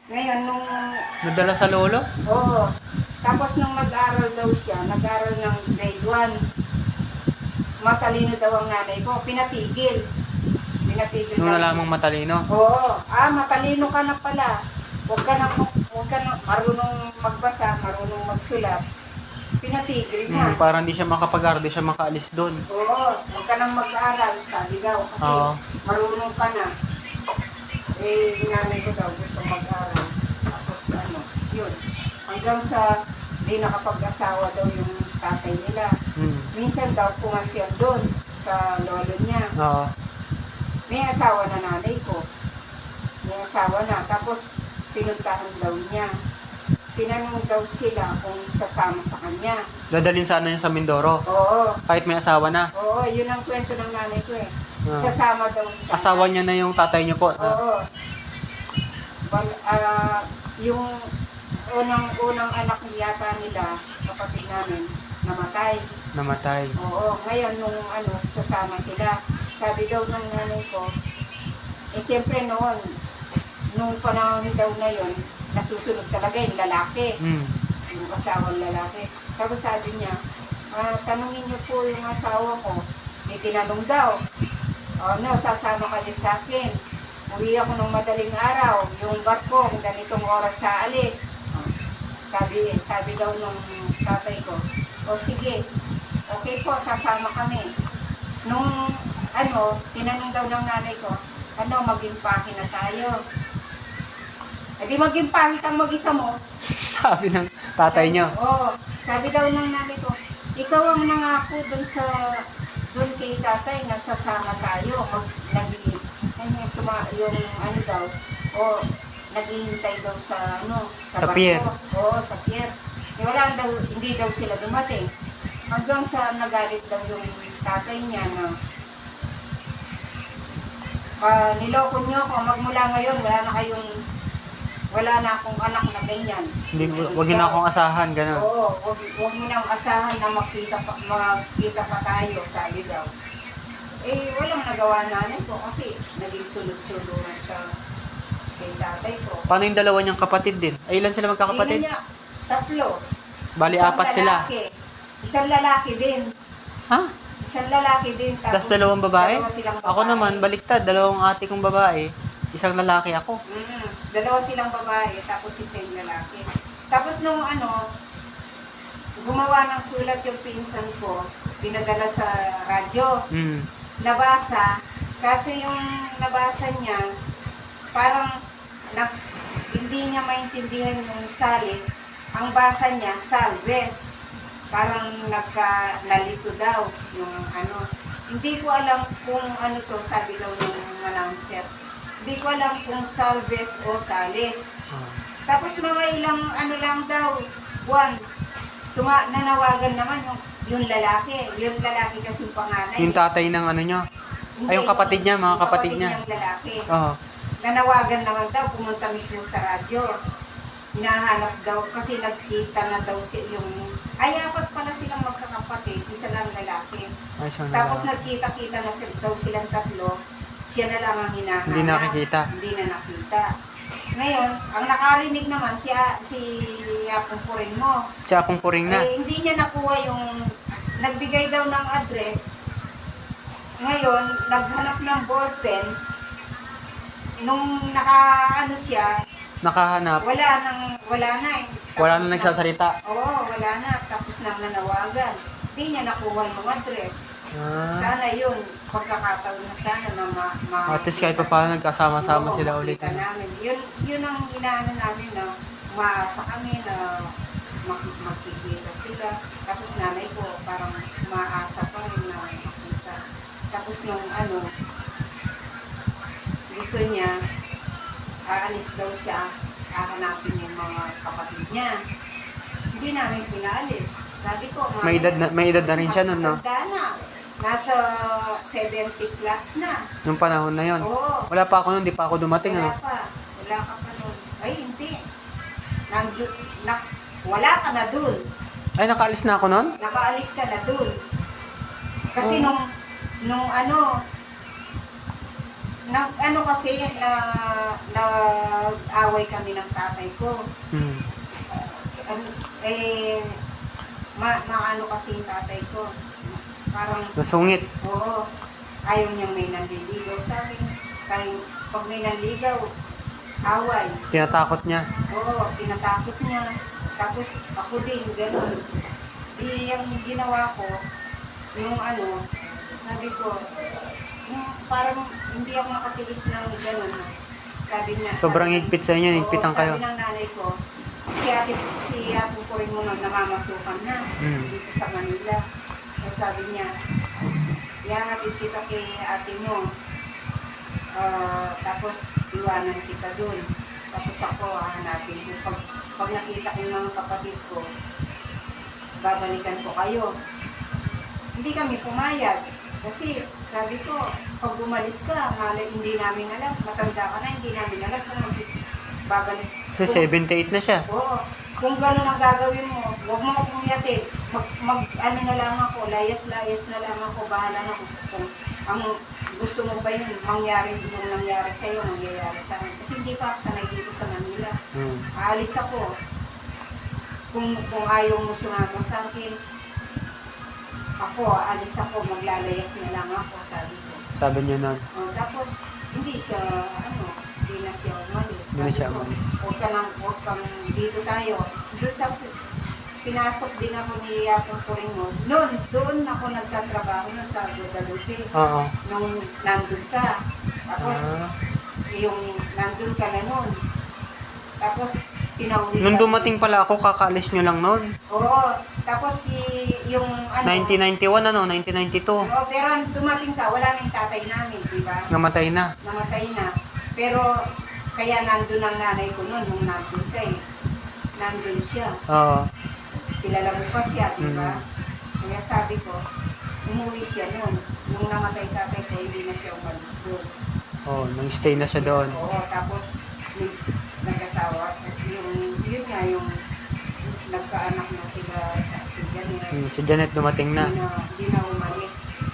Ngayon, nung... Nadala sa lolo? Oo. Tapos nung nag-aral daw siya, nag-aral ng grade 1. Matalino daw ang nanay ko. Pinatigil. Pinatigil Nung lang. nalamang matalino? Oo. Matalino ka na pala. Huwag ka na marunong magbasa, marunong magsulat. Pinatigil na. Parang di siya makapag-aral, di siya makaalis doon. Oo. Huwag ka nang mag-aral, sabi daw. Kasi Oo. marunong ka na. Yung nanay ko daw gusto mag-aral. Tapos yun. Hanggang sa di nakapag-asawa daw yung tatay nila. Minsan daw pumasyan doon sa lolo niya. Oo. May asawa na nanay ko. May asawa na. Tapos pinuntahan daw niya. Tinanong daw sila kung sasama sa kanya. Dadalhin sana niya sa Mindoro. Oo. Kahit may asawa na. Oo, yun ang kwento ng nanay ko eh. Sasama daw siya. Asawa niya na yung tatay niyo po. Oo. Yung unang anak yata nila, kapatid namin, namatay. Namatay. Oo, ngayon nung sasama sila, sabi daw ng nanay ko, siyempre noon, nung panahon daw na yon, nasusunod talaga yung lalaki, yung asawang lalaki. Tapos sabi niya, tanungin niyo po yung asawa ko, tinanong daw, sasama kayo sa akin. Uwi ako ng madaling araw, yung barko, ganitong oras sa alis. Sabi daw nung tatay ko, sige, okay po, sasama kami. Nung tinanong daw ng nanay ko, mag-impake na tayo. Di mag-impake kang mag-isa mo. Sabi ng tatay niyo. Oo, sabi daw ng nanay ko, ikaw ang nangako doon kay tatay na sasama tayo. Naghihintay daw sa Sa barko. pier. Oo, sa pier. Hindi daw sila dumating. Hanggang sa nagalit daw yung tatay niya na niloko niyo ako, magmula ngayon, wala na akong anak na ganyan. Huwag niyo na akong asahan, gano'n. Oo, huwag mo nang asahan na magkita pa tayo, sabi daw. Walang nagawa nanay ko kasi naging sunod-sunduran sa kay tatay ko. Paano yung dalawa niyang kapatid din? Ay, ilan sila magkakapatid? Hindi na niya, 3. Bali, Isang 4 sila. lalaki. Isang lalaki din. Ha? Isang lalaki din. Tapos 2 babae? Dalawa silang babae. Ako naman, baliktad. 2 ate kong babae. 1 lalaki ako. 2 silang babae, tapos isa yung lalaki. Tapos nung gumawa ng sulat yung pinsan ko, pinadala sa radyo. Nabasa, kasi yung nabasa niya, parang hindi niya maintindihan yung salis. Ang basa niya, salves. Parang nalito daw yung Hindi ko alam kung sabi daw ng announcer. Hindi ko alam kung salves o salis. Tapos mga ilang lang daw, buwan, nanawagan naman yung lalaki. Yung lalaki kasing panganay. Yung tatay ng niya. Ay, yung kapatid niya, mga kapatid niya. Yung lalaki. Oo. Nanawagan naman daw, pumunta mismo sa radyo. Hinahanap daw, kasi nagkita na daw apat pala silang magkakapatid, isa lang lalaki. Ay, so Tapos nagkita-kita na daw silang 3, siya na lang ang hinahanap. Hindi nakikita. Hindi na nakita. Ngayon, ang nakarinig naman si Apong Puring mo. Siya akong puring na. Hindi niya nakuha yung, nagbigay daw ng address. Ngayon, naghanap ng ballpen. Nung siya, Nakahanap. wala na eh. Wala na nagsasalita. Oo, wala na. Tapos nang nanawagan. Hindi niya nakuha yung address. Sana yun, pagkakataon na sana na At least kahit pa paano nagkasama-sama sila ulit. Namin. Yun ang inaano namin na umaasa kami na makikita sila. Tapos nanay ko parang umaasa pa rin na makita. Tapos nung gusto niya, aalis daw siya, hahanapin yung mga kapatid niya. Hindi namin pinaalis. Sabi ko, May edad na rin siya nun, no? matanda na. Nasa 70 plus na. Nung panahon na yon. Oo. Wala pa ako nun, di pa ako dumating, Wala ano? pa. Wala ka pa nun. Ay, hindi. Wala ka na dun. Ay, nakaalis na ako nun? Nakaalis ka na dun. Kasi nung Ano kasi, nag-away kami ng tatay ko. Hmm. Eh, maano kasi yung tatay ko. Parang, Nasungit. oo, ayaw niyang may nanliligaw sa akin. Kaya pag may nanligaw, away. Tinatakot niya. Oo, tinatakot niya. Tapos ako din, gano'n. Yung ginawa ko, yung ano, sabi ko, yung parang hindi ako makatiis ng gano'n. Sabi niya. Sobrang higpit sa inyo, higpitan kayo. Sabi ng nanay ko, si ate ko rin mo nang namamasukan na dito sa Manila. So sabi niya, ihahatid kita kay ate mo. Tapos iwanan kita doon. Tapos ako, hahanapin ko. Pag nakita ko ng kapatid ko, babalikan ko kayo. Hindi kami pumayag. Kasi sabi ko, pag umalis ka, hindi namin alam. Matanda ka na, hindi namin alam kung babalik. Kasi 78 na siya. Oo. Kung gano'n ang gagawin mo, huwag mo akong yatid. Ano na lang ako, layas-layas na lang ako, bahala na kung ang gusto mo ba yun, mangyari yung nangyari sa'yo, mangyayari sa akin. Kasi hindi pa ako sanay dito sa Manila. Aalis ako. Kung ayaw mo sumama sa akin, ako, aalis ako, maglalayas na lang ako, sabi ko. Sabi niya nun. Tapos, hindi na siya umalis. Hindi na siya umalis. Huwag kang dito tayo. Doon sa, pinasok din ako ni Yapong Puringo. Doon ako nagtatrabaho nun sa Guadalupe. Oo. Nung nandun ka. Tapos, yung nandun ka na nun. Tapos, pinauwi Nung ka. dumating pala ako, kakaalis nyo lang nun. Oo. Tapos, yung ano. 1991 ano, 1992. Oo, pero dumating ka, wala na yung tatay namin, di ba? Namatay na. Namatay na. Pero, kaya nandun ang nanay ko nun, nung nandun ka eh. Nandun siya. Oo. Kilala mo pa siya, di ba? Kaya sabi ko, umuwi siya nun. Nung namatay tatay ko, hindi na siya umalis doon. Oo, nang-stay na siya doon. Oo, tapos nag-asawa. Yun nga, yung nagkaanak na sila, si Janet. Si Janet dumating na. Hindi na umalis.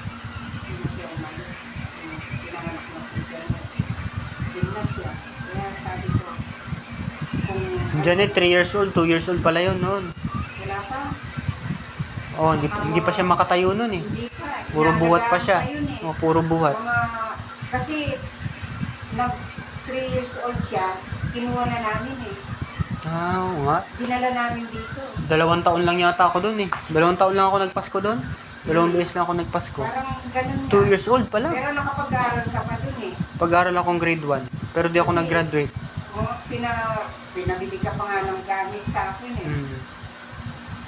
Hindi siya umalis. Pinanganak na si Janet. Hindi na siya. Kaya sabi ko, kung Janet, 3 years old, 2 years old pala yun noon. wala pa, Oo, hindi pa siya makatayo noon eh. hindi pa. Puro buhat pa siya. Inalagaan pa yun eh. Oo, puro buhat. Kasi, 3 years old siya, kinuha na namin eh. Oo nga. Dinala namin dito. 2 taon lang yata ako doon eh. 2 taon lang ako nagpasko doon. 2 beses lang ako nagpasko. Parang ganun 2 years old pala. Pero nakapag-aaral ka pa dun eh. Pag-aral akong grade 1. Pero di ako Kasi- nag-graduate. Pinabili ka pa nga ng gamit sa akin eh. Mm.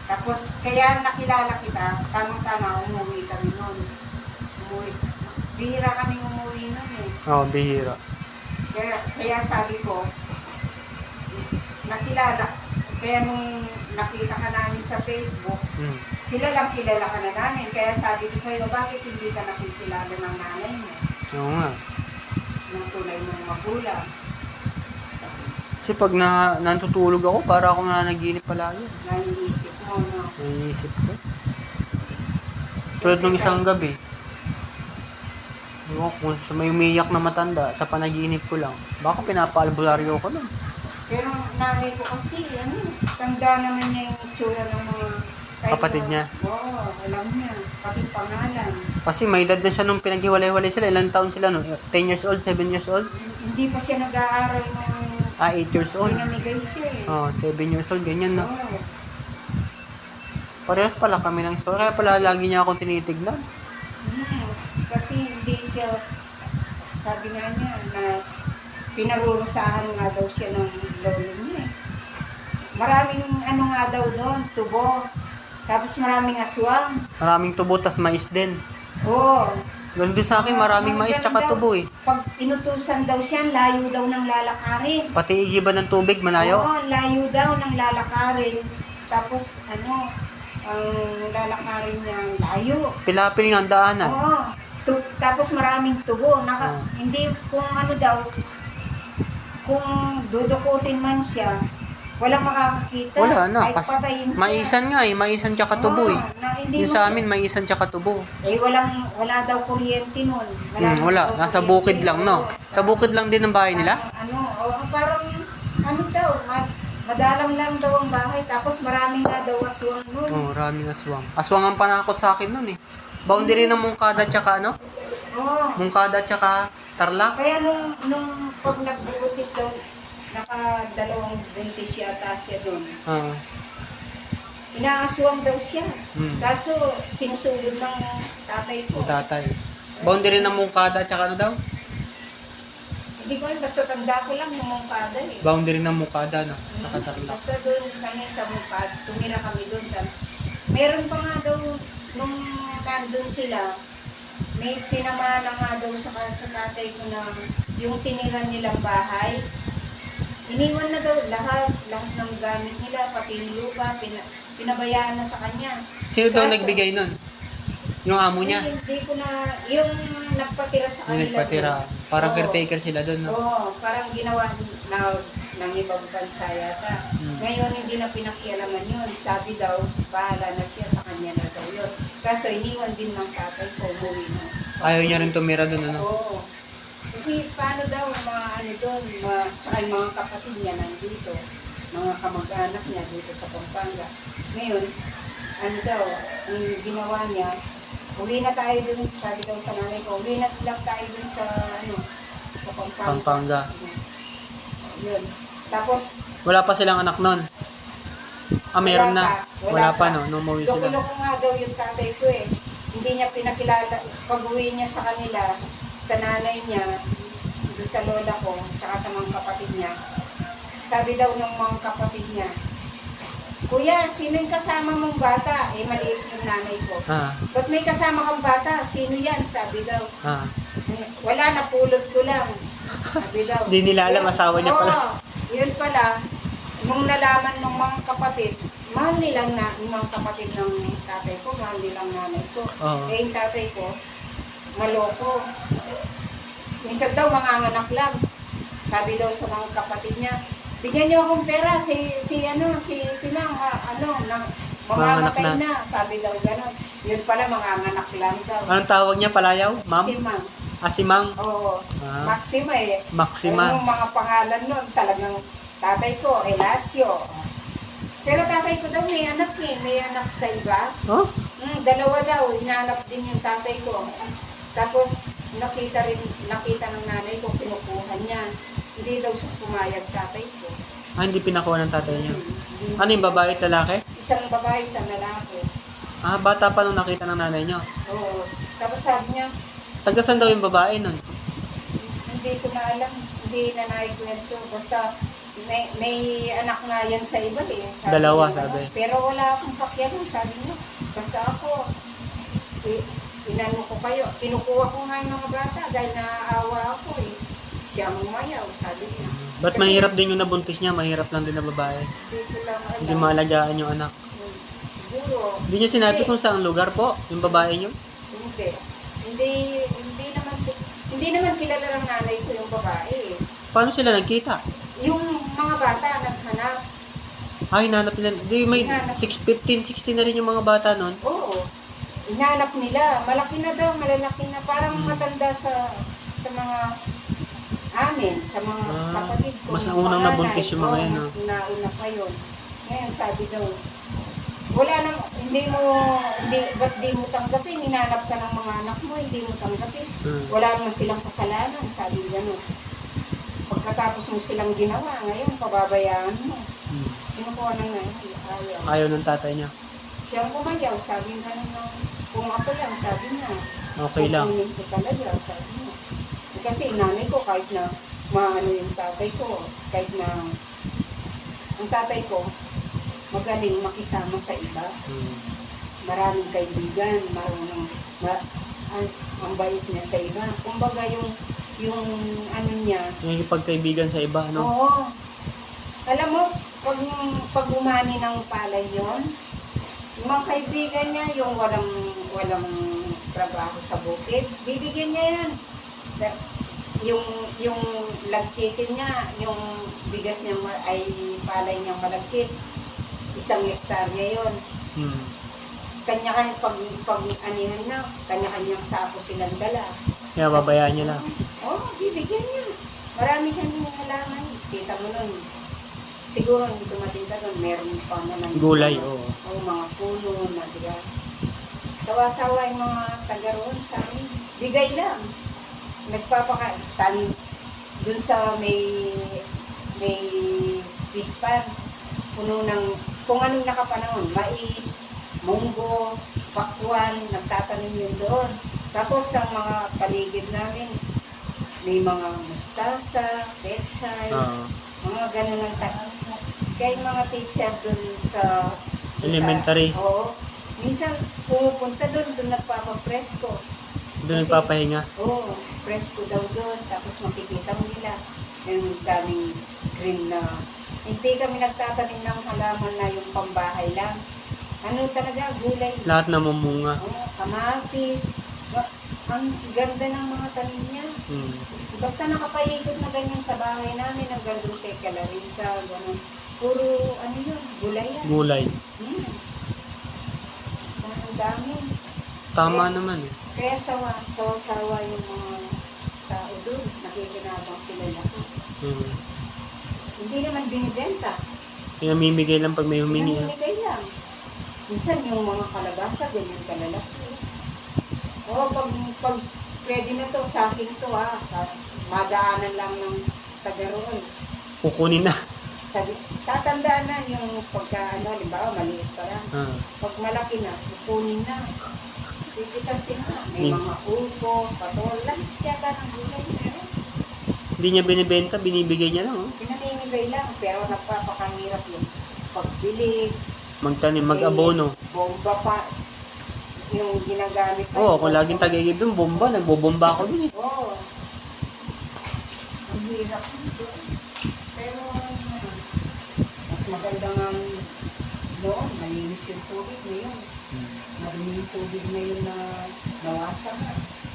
Tapos, kaya nakilala kita, tamang-tama, umuwi kami noon. Bihira kaming umuwi noon eh. Oo, bihira. Kaya sabi ko, nakilala, kaya nung nakita ka namin sa Facebook, Mm. kilala ka na namin. Kaya sabi ko sa'yo, bakit hindi ka nakikilala ng nanay mo? Oo nga. Ng tunay mong magulang. Kasi pag natutulog ako, para akong nanaginip palagi. Naiisip mo, no? Naiisip ko. Tulad nung isang gabi. Ewan ko, kung may umiyak na matanda, sa panaginip ko lang. Baka pinapaalbularyo ko lang. Pero nanay ko kasi, tanda naman niya yung itsura ng mga Kapatid niya? Oo, alam niya. Pati pangalan. Kasi may edad na siya nung pinaghiwalay-walay sila. Ilang taon sila no? 10 years old, 7 years old? Hindi pa siya nag-aaral ng 8 years old. pinamigay siya eh. Oh, 7 years old, ganyan no? Oo. Parehas pala kami ng story. Kaya pala lagi niya akong tinitignan. Kasi hindi siya, sabi nga niya, na pinarurusahan nga daw siya ng lolo niya eh. Maraming ano nga daw doon, tubo. Tapos maraming aswang. Maraming tubo, tas mais din. Oo. Ganun din sa akin, maraming mais tsaka Ganun daw. tubo eh. Pag inutusan daw siya, layo daw ng lalakarin. Pati igiba ng tubig, malayo. Oo, layo daw ng lalakarin. Tapos ang lalakarin niya layo. Pilapil nga ang daanan. Oo. Tapos maraming tubo. Hindi kung ano daw, kung dudukutin man siya, walang makakakita. Wala na. Kahit patayin siya. Maisan nga eh. Maisan tsaka tubo eh. Na hindi Yung mo sa amin, maisan tsaka tubo. wala daw kuryente nun. Wala. daw Nasa kuryente. bukid lang, no? Oo. Sa bukid lang din ang bahay nila? Parang, daw, madalang lang daw ang bahay. Tapos marami nga daw aswang nun. Oo, maraming aswang. Aswang ang panakot sa akin nun eh. Boundary ng Mungkada tsaka ano? Oo. Mungkada tsaka Tarlac. Kaya nung pag nagbubutis daw, naka-2 buntis yata siya doon. Ah. Inaaswang daw siya. Hmm. Kaso, sinusunod ng tatay ko. Yung tatay. Boundary ng Mungkada tsaka ano daw? Hindi ko alam, basta tanda ko lang yung Mungkada eh. Boundary ng Mungkada, no? Tsaka Tarlac. Basta doon kami sa Mungkada, tumira kami doon. Meron pa nga daw, nung nandun sila, may pinamana nga daw sa tatay ko na yung tiniran nilang bahay, iniwan na daw lahat ng gamit nila, pati yung lupa, pinabayaan na sa kanya. Sino daw Kaso, nagbigay nun? Yung amo niya? Hindi ko na, yung nagpatira sa Yung kanila. nagpatira. doon. Parang Oo. caretaker sila doon, no? Oo, parang ginawa ng ibang bansa yata. Ngayon, hindi na pinakialaman yun. Sabi daw, bahala na siya, sa kanya na daw yun. Kaso, iniwan din ng tatay ko, umuwi na. Ayaw niya rin tumira doon, ano? Oo. Kasi paano daw, doon, tsaka yung mga kapatid niya nandito, mga kamag-anak niya dito sa Pampanga. Ngayon, daw, ang ginawa niya, uwi na tayo dun, sabi daw sa nanay ko, uwi na lang tayo dun sa Pampanga. Pampanga. Yun. Tapos, Wala pa silang anak nun? Ah, meron na. Wala pa, no? Nung umuwi sila. Loko-loko nga daw yung tatay ko eh. Hindi niya pinakilala, pag-uwi niya sa kanila, sa nanay niya, doon sa lola ko, tsaka sa mga kapatid niya, sabi daw ng mga kapatid niya, Kuya, sino yung kasama mong bata? Eh, maliit yung nanay ko. Ah, Ba't may kasama kang bata? Sino yan? Sabi daw. ah. Wala, napulot ko lang. Sabi daw. Di nila alam, asawa niya pala. Oo, yun pala, nung nalaman ng mga kapatid, mahal nilang yung mga kapatid ng tatay ko, mahal nilang nanay ko. Oo. Eh, yung tatay ko, maloko. Minsan daw, manganganak lang. Sabi daw sa mga kapatid niya, bigyan niyo akong pera, mamamatay Manganak na. Sabi daw gano'n. Yun pala, manganganak lang daw. Anong tawag niya? Palayaw? Ma'am? Si Mang. Ah, si Mang? Oo. Ah. Maxima eh. Maxima. Yung mga pangalan nun, talagang tatay ko, Elasio. Pero tatay ko daw may anak eh. May anak sa iba. Oh? Dalawa daw, inanap din yung tatay ko. Tapos, nakita ng nanay ko, kinukuha niya. Hindi daw siya pumayag tatay ko. Ah, hindi pinakuha ng tatay niya. Hindi. Ano yung babae at lalaki? Isang babae, isang lalaki. Ah, bata pa nung nakita ng nanay niyo. Oo. Tapos sabi niya, Tagasan daw yung babae nun. hindi ko na alam, hindi na naikwento. Basta, may anak nga yan sa iba eh. Dalawa, niya, sabi. Pero wala akong pakialam, sabi niya. Basta ako, inano ko kayo, kinukuha ko nga yung mga bata dahil naaawa ako eh. Siya ang umayaw, sabi niya. Ba't Kasi mahirap din yung nabuntis niya? Mahirap lang din na babae. Hindi ko lang alam. Hindi maalagaan yung anak. Siguro. Hindi niya sinabi kung saan lugar po, yung babae niyo? Hindi. Hindi naman kilala ng nanay ko yung babae. Paano sila nagkita? Yung mga bata naghanap. Ay, hinanap nila. Di, may 15, 16 na rin yung mga bata nun. Oo. Hinanap nila. Malaki na daw, malalaki na. Parang matanda sa mga amin, sa mga kapatid ko. Mas ng naunang panganay. nabuntis yung mga Oo, yan, mas nauna pa yun. Ngayon sabi daw, wala nang, ba't di mo tanggapin? Hinanap ka ng mga anak mo, hindi mo tanggapin. Wala naman silang kasalanan, sabi gano'n. Pagkatapos mo silang ginawa, ngayon, pababayaan mo. Kinukuha ng nanay, ayaw. Ayaw ng tatay niya. Siyang pumayaw, sabi nga naman, kung ako lang, sabi niya. Okay lang. Kukunin ko talaga, sabi niya. Kasi nanay ko, kahit na maano yung tatay ko, kahit na ang tatay ko, magaling makisama sa iba. Maraming kaibigan, marunong, ang bait niya sa iba. Kumbaga yung ano niya. Yung pagkaibigan sa iba, no? Oo. Alam mo, pag umani ng palay yon, yung mga kaibigan niya, yung walang trabaho sa bukid, bibigyan niya yan. yung lagkitin niya, yung bigas niya ay palay niyang malagkit. 1 hektarya yon. Hmm. Kanya-kanya, pag anihan na, kanya-kanyang sako silang dala. Kaya babayaan niya lang. Oo, bibigyan niya. Marami kami halaman. Kita mo nun, siguro hindi dumating ka nun, meron pa naman. Gulay, oo. Oo, mga puno na, diba? Sawa-sawa yung mga taga roon sa amin. Bigay lang. Dun sa may pispan, puno ng, kung anong nakapanahon, mais, munggo, pakwan, nagtatanim yun doon. Tapos sa mga paligid namin, may mga mustasa, pechay, mga ganun ang taas. Kaya yung mga teacher dun sa Elementary. Oo. Minsan pumupunta doon nagpapapresko. Doon Kasi- nagpapahinga. Oo, presko daw doon. Tapos makikita mo nila yung daming green na. Hindi kami nagtatanim ng halaman na yung pambahay lang. Ano talaga, gulay. Lahat na mamunga. Oo, kamatis. Ang ganda ng mga tanim niya. Hmm. Basta nakapaikot na ganyan sa bahay namin, hanggang doon sa Calarita, gano'n. Puro, ano yun, gulay yan. Gulay. Ang dami. Tama naman eh. Kaya sawa yung mga tao doon. Nakikinabang sila lahat. Hmm. Hindi naman binibenta. Pinamimigay lang pag may humingi. Pinamimigay lang. Minsan yung mga kalabasa, ganyan kalalaki. Oo, pag pwede na to, sa akin to ha. Madaanan lang ng taga roon. Kukunin na. Sabi, tatandaan na yung pagka, halimbawa, maliit pa lang. Pag malaki na, kukunin na. Pipitasin na. May mga upo, patolan, yata ng gulay. Hindi niya binibenta, binibigay niya lang. Oh. Pinamimigay lang, pero nagpapakahirap yung pagbili. Magtanim, mag-abono. Bomba pa. Yung ginagamit pa. Oo, kung laging tagaigib doon, bomba. Nagbobomba ako doon eh. Oo. Ang hirap nito. Pero, mas maganda nga noon, malinis yung tubig ngayon. Marumi yung tubig ngayon na nawasak.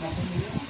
Marumi yun.